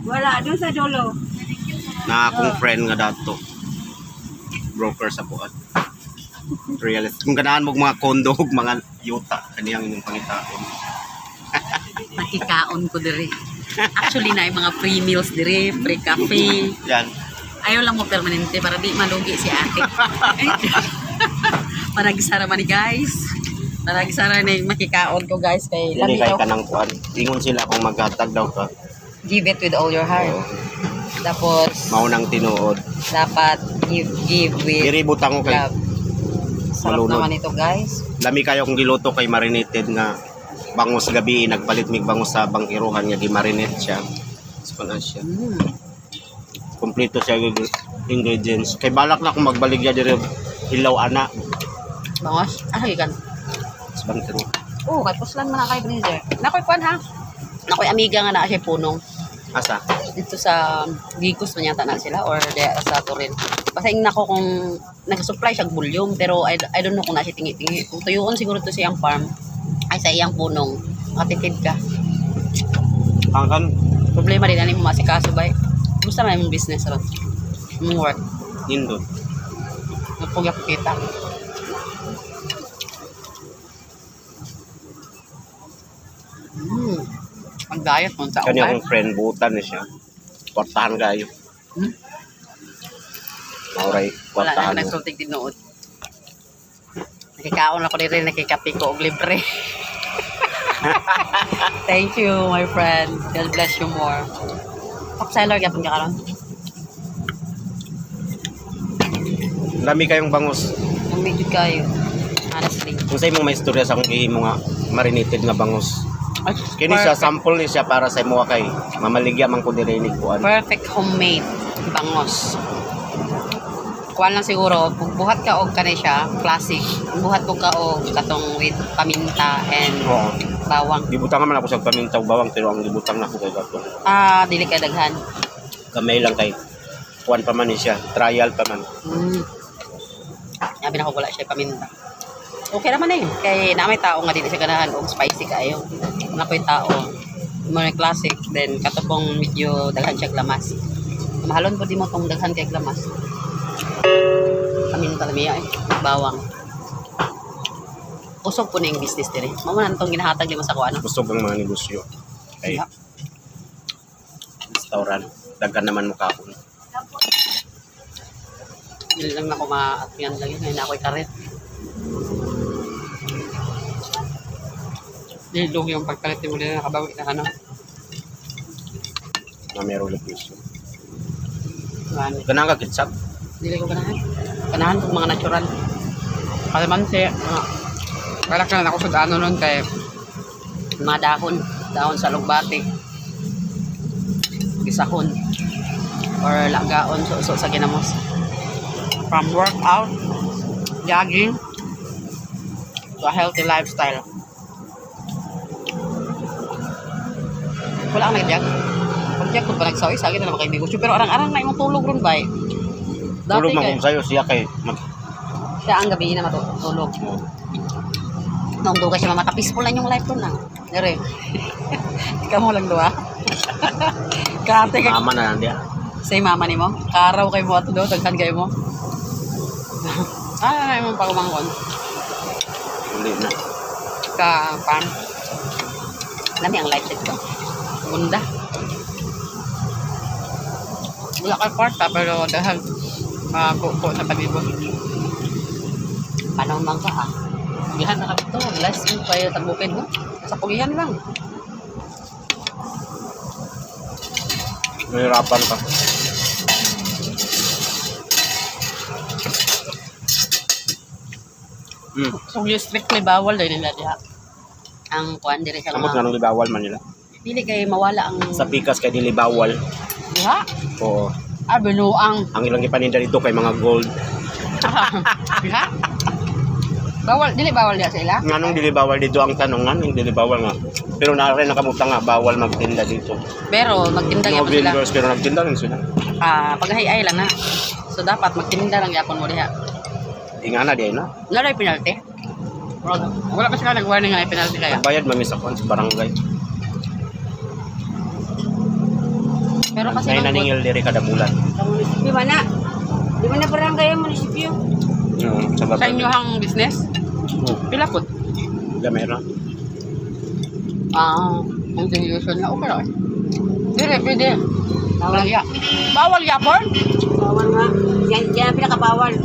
Wala, doon sa dulo. Na akong friend nga dato. Broker sa buwan. Realist. Kung ganahan mo mga kondo ug mga yuta kaniyang inyong pangitaon. Nakikaon ko dire. Actually na mga free meals dire, free cafe. Yan. Ayaw lang mo permanente para di malugi si ate. Paragisara man ni guys. Paragisara na yung makikaon ko guys. Kay Dili labi kay daw. kanang kuan. Ingon sila kung maghatag daw ka. Give it with all your heart. Oo. Tapos, Maunang tinuod. dapat give with Diri butang ko kay love. Sarap malunod. naman ito guys. lami kayo kung giluto kay marinated nga bangus gabi nagpalit mig bangus sa bangkiruhan nga gi-marinate siya. So na siya. Kompleto siya yung ingredients. Kay balak na akong magbaligya diri ilaw ana Bangos. Ah, ikan. sa bangkiruhan. Oo, kay puslan man na kay Breezer. Nakoy kwan ha. Nakoy amiga nga na siya punong. Asa? Dito sa Gicos man yata na sila or sa Turin. Pasaing nako kung nag-supply siya volume pero I don't know kung na siya tingi-tingi. Kung tuyuon siguro to sa iyang farm ay sa iyang punong. Makatipid ka. Angkan Problema din ani mo masikaso bay. Gusto man yung business ron. Yung work. nindot. Napugyak kita. Ang diet mo sa Kanya uban. akong friend buutan ni siya. Kwartahan kayo. Hmm? Mauray Wala kwartahan. na nagsultig din nood. Nakikaon ako din rin, nakikapi ko og libre. Thank you, my friend. God bless you more. Top-seller yapon ka karon. Lami kayong bangus. Ang medyo kayo. Honestly. Kung sa imong may istorya sa akong gihimo nga marinated nga bangus. Kini siya sample ni siya para sa imo kay mamaligya man ko diri ni kuan. Perfect homemade bangos. Kuan lang siguro, kung buhat ka og kanay siya, classic. Kung buhat ko ka og katong with paminta and Oo. bawang. Gibutang man ako sa pamintaw bawang pero ang gibutang nako kay gato. Ah, dili ka daghan. Kamay lang kay kuan pa man ni siya, trial pa man. Sabi na ko wala siya paminta. Okay naman eh. Kay na may tao nga dili siya ganahan og spicy kaayo. Kung ako'y tao, mga classic, then katapong medyo daghan siya glamas. Mahalon po di mo tong daghan kay glamas. Paminta lamiya eh. Bawang. Usog po na yung business din eh. Mamunan itong ginahatag lima sa kuano. Gusto bang mga negosyo? Kay restaurant, daghan naman mo kapon. Dili lang ako maatyan lang yun. Ngayon na ako'y karet. Dili yung pagkalit mo din nakabawi na ano. Na meron negosyo. Ano. Ganang ka ketchup. Dili ko ganahan. Ganahan kong mga natural. Kalamansi. Balak na ako sa dano nun kay mga dahon. Dahon sa lugbati. Gisahon. Or lagaon so sa ginamos. From workout, jogging, to a healthy lifestyle. Wala ang nag-jog. Pag-jog ko pa nagsawi, sagit na naman kay negosyo. Pero arang-arang na yung tulog ron ba eh. Tulog man kung sayo siya kay Siya ang gabi na matutulog. Nung doon ka siya mamata, peaceful lang yung life ko na. Nere. Ikaw mo lang doa. Kate ka. mama na nandiya. Say mama ni mo. Karaw kay mo ato do, tagkan kayo mo. Ay, mo pagumangkon. Uli na. Ka pan. Lami ang life set ko. Bunda. Wala ka kwarta pero dahil makuko sa pag-ibon. Paano man ka ah? Pugihan na kami ito. Last week pa yung tagbukid mo. Sa pugihan lang. Nahirapan ka. So yung strictly bawal din nila diha. Ang kuan dire sa Amot nga nung libawal man nila. Pili kay mawala ang Sa pikas kay dili bawal. diha. Oo. Ah, binuang. Ang ilang ipaninda dito kay mga gold. Diha. Bawal, dili bawal diha sa ila. Nganong dili bawal dito ang tanong nganong dili bawal nga. Pero naare nakamuta nga bawal magtinda dito. Pero magtinda No gyapon sila. vendors pero nagtinda rin sila. Ah, paghay-ay lang na. So dapat magtinda lang gyapon mo diha. Ingana di ay na. Wala ray penalty. Wala pa sila nag-warning nga ay penalty kaya. Bayad mami sa kon sa barangay. Pero kasi Nay manggod, naningil diri kada bulan. Sa munisipyo man na. Di man na barangay ang munisipyo. Sa sa inyo hang business, pila po? Gamay ra. Ang distribution nga, okay lang. Dire, pwede. Bawal ya. Bawal ya, porn? Bawal nga. Yan pinakabawal.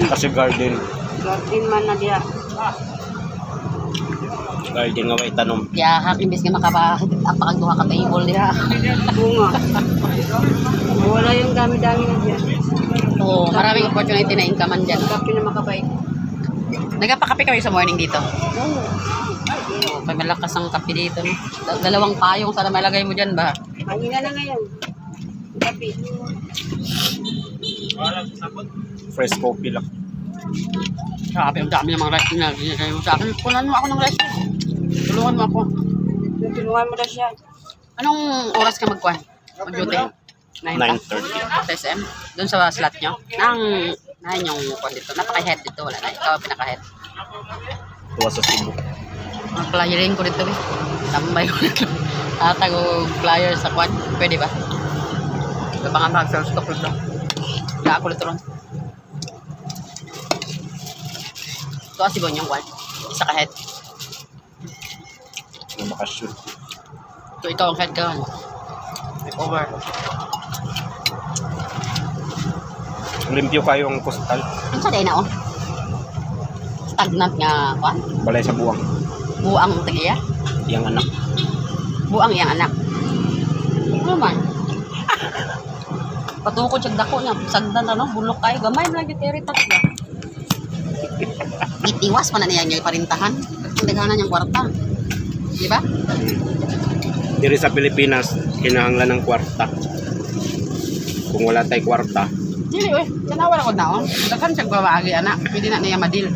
Kasi garden. Garden man na diya. Garden nga way tanom. Ya, imbis nga makapagduha ka table diha. Bunga. Wala yung dami-dami na diya. Oo, maraming opportunity na income dyan. Kapi na makabait. Nagpakape kayo sa morning dito? Oo. May malakas ang kape dito. No? Dalawang payong, sana malagay mo dyan ba? Mahina na ngayon. Kapi. Fresh coffee lang. Grabe, ang dami ng mga rice na binigay mo sa akin. Kunan mo ako ng rice. Tulungan mo ako. Tulungan mo na siya. Anong oras ka magkuhan? Mag-duty? 9:30. SM? Doon sa slot nyo? Nang yung kuhan dito. Napaka-head dito. Wala na. Ikaw ang pinaka-head. Tuwa sa Cebu. Ang flyerin ko dito eh. Tambay ko dito. Tatago flyer sa kuhan. Pwede ba? Ito pa nga mag-sell stock dito. Wala ako dito ron. Ito kasi bon yung kuhan. Isa ka-head. Na makashoot. So ikaw ang head ka. Take over. Limpyo kayo ang postal. Ano sa day na oh? Stagnant nga kuhan. Balay sa buwang. Buang tagiya. Yang anak. Buang iyang anak. Ano man? Patukod siya dako niya. Sagdan na no? Bulok kayo. Gamay na yung teritat niya. Itiwas pa na niya niya iparintahan. Naghanan niyang kwarta. Di ba? Diri sa Pilipinas, kinahanglan ng kwarta. Kung wala tay kwarta, Dili eh. Kanawa na ko na oh. Dakan siya babaagi anak. Pwede na niya madil.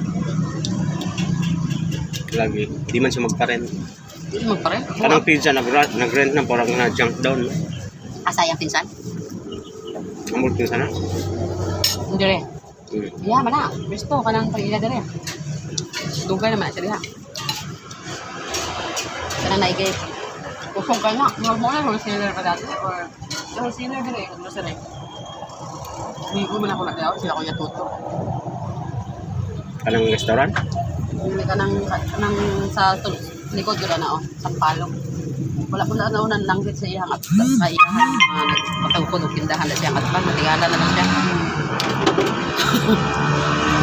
lagi. Di man siya magpa-rent. Hindi magpare. Kanang pinsa nag-rent na parang na-junk down. Asay ang pinsan? Amol pinsa na. Hindi rin. Yeah, mana. Gusto ka nang pag-ila din. Dugay naman siya diha. Kanang naigay. Kusong ka na. Normal na wholesaler ka dati. Or wholesaler din eh. Ano sila eh. Hindi ko man ako naglaw. Sila ko yatuto. Kanang restaurant. Hindi ka nang sa likod ko na oh. Sa palong. Wala ko na naunan langgit sa iyang at sa iyang nagpatawkod o tindahan na siya. At pa, matingala na lang siya.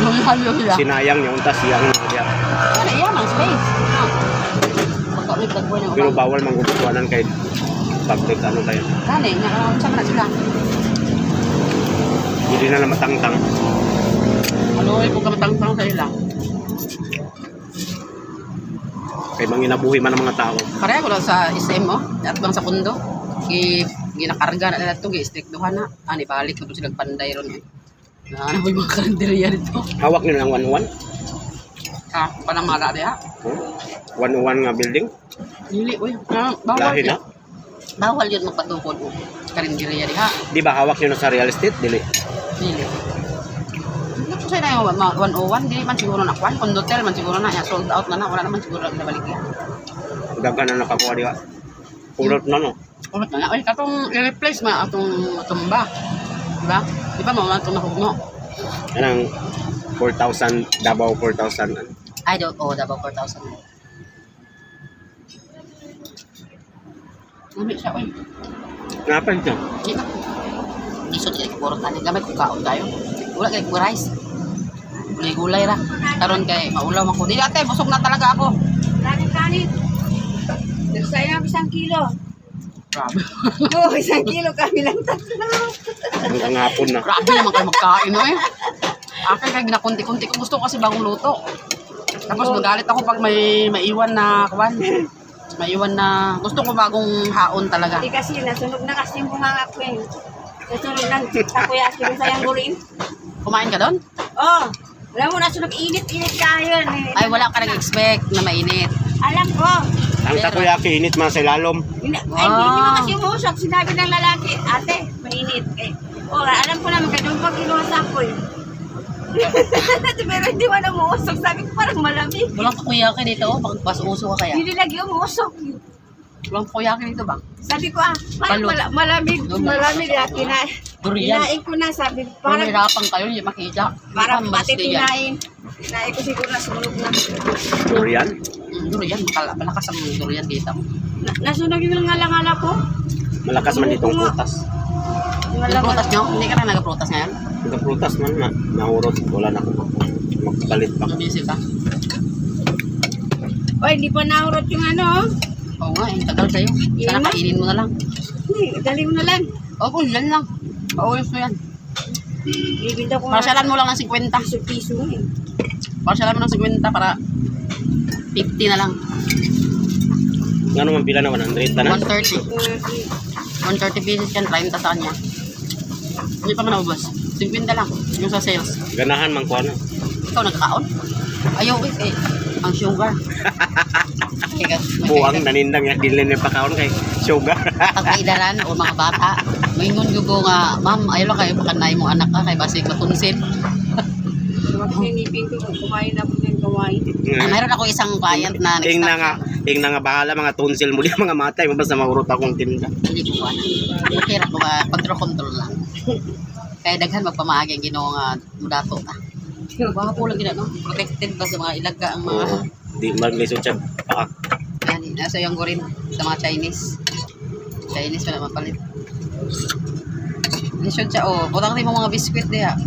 Yung halo siya. Sinayang niya unta siyang niya. Ano iyan ang space. Pagka may dagboy na Pero bawal manggubutuanan kay public ano kayo. Kani, nakakaroon siya na sila. Hindi na matangtang. Aloy ko kamatang-tang sa ila. Kay manginabuhi man ang mga tao. Kaya ko lang sa SM mo, at bang sa pundo. Ginakarga na nila ito, gi-strictuhan na. Ani, balik na po silang panday ron eh. Ano po yung mga karinderya dito? Hawak nila ng 101. Panang mga dati ha? 101 nga building. Dili, uy. Bawal Lahi yun. na. Bawal yun magpatukod o karinderya di ha? Di ba hawak nyo na sa real estate? Dili. Dili. Ano po sa'yo na yung 101? Di man siguro na kwan. Condotel man siguro na. Sold out na na. Wala naman siguro na balik yan. Dagan na nakakuha di ba? Pulot na no. Ulit na nga. Uy, katong i-replace ma atong ba? Diba? Di ba mawala itong nahugno? Anong 4,000, Davao 4,000. Ay, Davao 4,000. Lamig siya, uy. Napal siya. Di ba? Iso di puro kanin. Gamit ko kaon tayo. Wala kay ko rice. Gulay-gulay ra. Karon kay maulaw ako. Di ate, busog na talaga ako. Kanin. Sayang isang kilo. Grabe. Oo, isang kilo kami lang tatlo. Hanggang hapon na. Grabe naman kayo magkain, no eh. Akin kaya ginakunti-kunti ko. Gusto ko kasi bagong luto. Tapos magalit ako pag may maiwan na kawan. Maiwan na. Gusto ko bagong haon talaga. Hindi kasi nasunog na kasi yung bunganga ko eh. Nasunog ng takoyaki yung sayang gurin. Kumain ka doon? Oh, alam mo nasunog init kayo. Ay, wala ka nag-expect na mainit. Alam ko. Ang takoyaki init man sa ilalom. Ay, hindi naman kasi umusok. Sinabi ng lalaki, ate, mainit. Eh, oh, alam ko naman, kaya doon pag kinuha sa ako eh. Pero hindi man umusok. Sabi ko parang malamig. Walang kakuyaki dito. Pag pas-uso ka kaya. Hindi lagi umusok. Walang kuyakin dito ba? Sabi ko Balot. malamig, malamig. Durian. Kinain ko na, sabi, Parang parang, hirapan kayo, hindi makita. parang Hindi pa pati malis na yan. kinain. Kinain ko siguro na sunog na. Durian. Durian, malakas ang durian dito. Nasunog yung ngala-ngala ko. Malakas man ditong prutas. Yung prutas nyo, hindi ka na nag-prutas ngayon? Yung prutas man na nahurot. Wala na ako. Magpalit pa. Mabisi ka. Oy, hindi pa nahurot yung ano. Oo nga, tagal sa'yo. Sana Yan na. kainin mo na lang. Hindi, dali mo na lang. Oo, yan lang. Paulis mo yan. Bibinta ko Parsalan mo lang ng 50. piso eh. Parsalan mo ng 50 para 50 na lang. Nga naman pila na 100 na. 130. 130 pieces yan, 30 sa kanya. Hindi pa man naubos. 50 lang, yung sa sales. Ganahan man ko ano. Ikaw nagkakaon? Ayaw eh, ang sugar. Kaya, Buwang nanindang yan. Dili na pakaon kay sugar. pag maidaran o mga bata, may ngugo nga, ma'am, ayaw lang kayo pakanay mo anak ka, kay basig matunsin. Magninipin ko, kumain na po din kumain. Mayroon ako isang client na Ing na nga, ing na nga bahala mga tonsil mo di mga matay mo basta mahurot akong tinda. Hindi ko ano. Okay ra ko control lang. Kaya daghan magpamaagi ang Ginoo nga mudato ta. Baka po lang no? Protected ba sa mga ilaga ang mga Oo. Di maglisod siya. yan, nasa yung rin sa mga Chinese. Chinese wala mapalit. Lisod siya oh, butang din mo mga biskwit diha.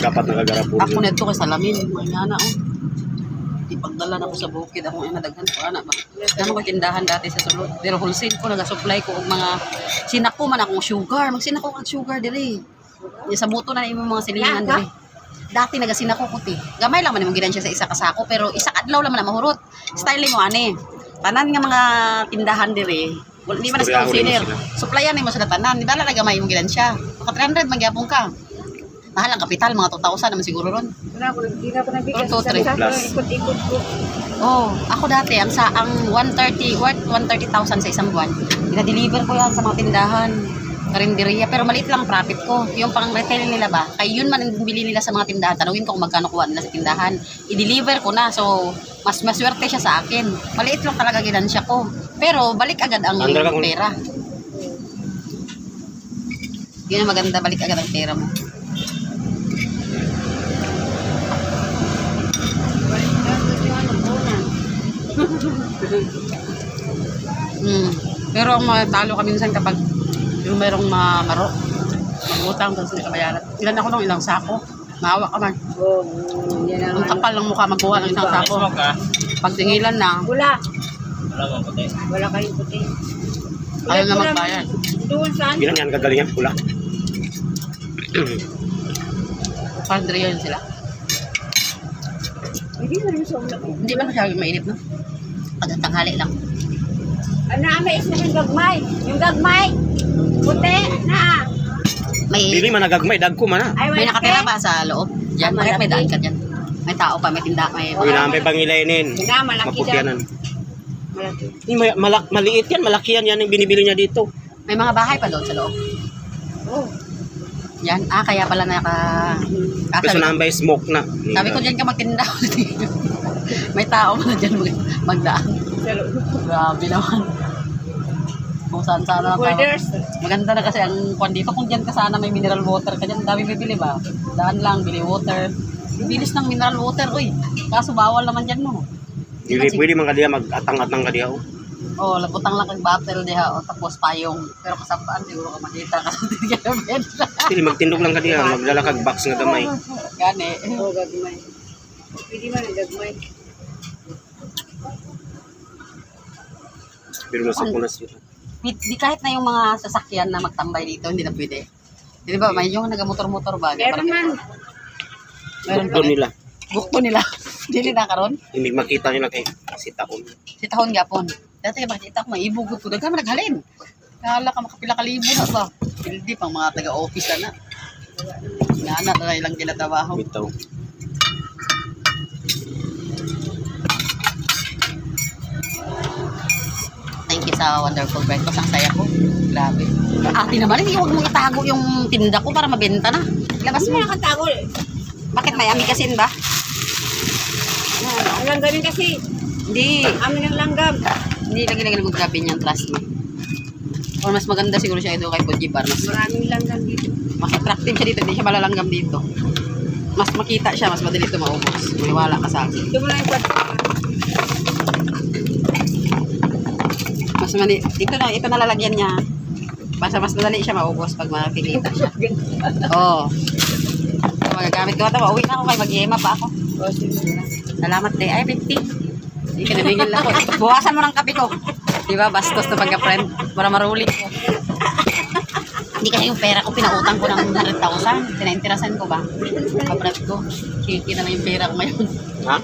Dapat nakagarapon Ako yun. na ito kay salamin, mga na oh. Ipagdala na ko sa bukid, ako ay nadaghan ko ana ba. Gano ko tindahan dati sa sulod. Pero wholesale ko nagasupply ko og mga sinako man akong sugar, magsinako kag sugar diri. Sa buto na imong mga silingan diri. Dati nagasinako ko ti. Gamay lang man imong ginan siya sa isa ka sako pero isa ka adlaw lang man na mahurot. Styling mo ani. Tanan nga mga tindahan diri. Wala di man na sa Istoryaho nimo consider. sila. Supplyan nimo sa tanan. Di bala na gamay imong ginan siya. Maka 300 magyapon ka. Mahal ang kapital, mga 2,000 naman siguro ron. Hindi na ko nabigas. Two, three. Plus. Ikot-ikot ko. Oh, ako dati, ang 130, worth 130,000 sa isang buwan. Ina-deliver ko yan sa mga tindahan, karinderiya, pero maliit lang profit ko. Yung pang retail nila ba, kaya yun man ang bili nila sa mga tindahan. Tanungin ko kung magkano kuha nila sa tindahan. I-deliver ko na, so mas maswerte siya sa akin. Maliit lang talaga ginansya ko. Pero balik agad ang Andra ka kung- pera. Yun ang maganda, balik agad ang pera mo. Pero ang matalo ka minsan kapag yung merong maro, mag-utang tapos hindi ka bayaran. Ilan ako nung ilang sako, maawa ka man. Oh, yan ang Ang kapal ng mukha magkuha ng isang sako. Pag tingilan na, Wala. Wala kayong puti. ayaw na magbayad. Doon saan? Ginan yan kagalingan pula. Pandriyan sila. Hindi na rin sa ulo. Hindi ba masyadong mainit, no? Pag tanghali lang. Ano, may isa yung gagmay. Yung gagmay. Puti na. Dili man nagagmay dagko man na. Ay, May wala nakatira ka. ba sa loob? Diyan, may daan ka dyan. May tao pa, may tinda, may... Uy na may pangilainin. Na, malaki Maputyanan. Malaki. Maliit yan, malaki yan yung binibili niya dito. May mga bahay pa doon sa loob. Oh. Yan, kaya pala Kasi nambay smoke na. Sabi ko dyan ka magtinda. May tao mo na dyan magdaan. Sa loob. Grabe naman. Kung saan sana ang tao. Borders. Maganda na kasi ang kwan dito. Kung dyan ka sana may mineral water ka dyan, dami bibili ba? Daan lang, bili water. Bilis ng mineral water, uy. Kaso bawal naman dyan mo. Dili pwede man kadiya mag-atang-atang kadiya. Oh, labutang lang kag battle diha o tapos payong. Pero kasabaan siguro ka makita ka sa tigabed. Dili magtindog lang kadiya, magdala kag box nga gamay. Gani. Oh, gagmay. Pwede man ang gagmay. Pero nasa punas yun. Di kahit na yung mga sasakyan na magtambay dito, hindi na pwede. Di ba, may yung nagamotor-motor ba? Meron man. Meron pa Doon rin. nila. Bukto nila. Dili na karon. Hindi makita nila kay si taon. Si tahon gapon. Dati makita ko maibugot ko daghan naghalin. Kala ka makapila ka libo na ba? Hindi pang mga taga-office na. Inaana na ilang ginatabaho. Bitaw. Thank you sa wonderful breakfast. Ang saya ko. Grabe. Ate naman, hindi huwag mong itago yung tinda ko para mabenta na. Labas mo. Ano nakatago eh? Bakit may amikasin ba? Ang langgamin kasi. Hindi. Amin ang langgam. Hindi lagi-lagi nagagabi niyan, trust me. Or mas maganda siguro siya ito kay Fuji Bar. Maraming langgam dito. Mas attractive siya dito, hindi siya malalanggam dito. Mas makita siya, mas madali ito maubos. Maniwala ka sa akin. Ito mo lang yung kwarto. Ito na lalagyan niya. Basta mas madali siya maubos pag makikita siya. Oo. So, magagamit ko ito. Uwi na ako kay mag-iema pa ako. Salamat day. Ay, 50. Hindi ka nabigil ako. Buwasan mo ng kape ko. Diba, bastos na pagka-friend. Para maruli ko. Hindi kasi yung pera ko, pinautang ko ng 100,000. Pinainterasan ko ba? Kabrad ko. Kiki na lang yung pera ko ngayon. Ha?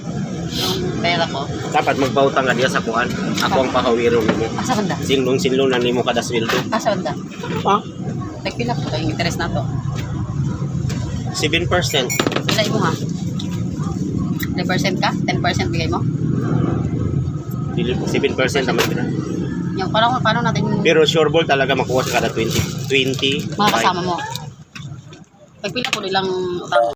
Yung pera ko. Dapat magpautang ka diya sa kuan. Ako ang pakawiro nimo. Asa banda? Sinlong-sinlong nimo kada sweldo. Asa banda? Ha? Nagpila ko kayong interest na to. 7%. Pila mo ha? 10% ka? 10% bigay mo? 7% naman sila. Yung, paano natin Pero sure ball talaga makuha sa kada 20. mga kasama mo? Pagpila ko nilang utang mo?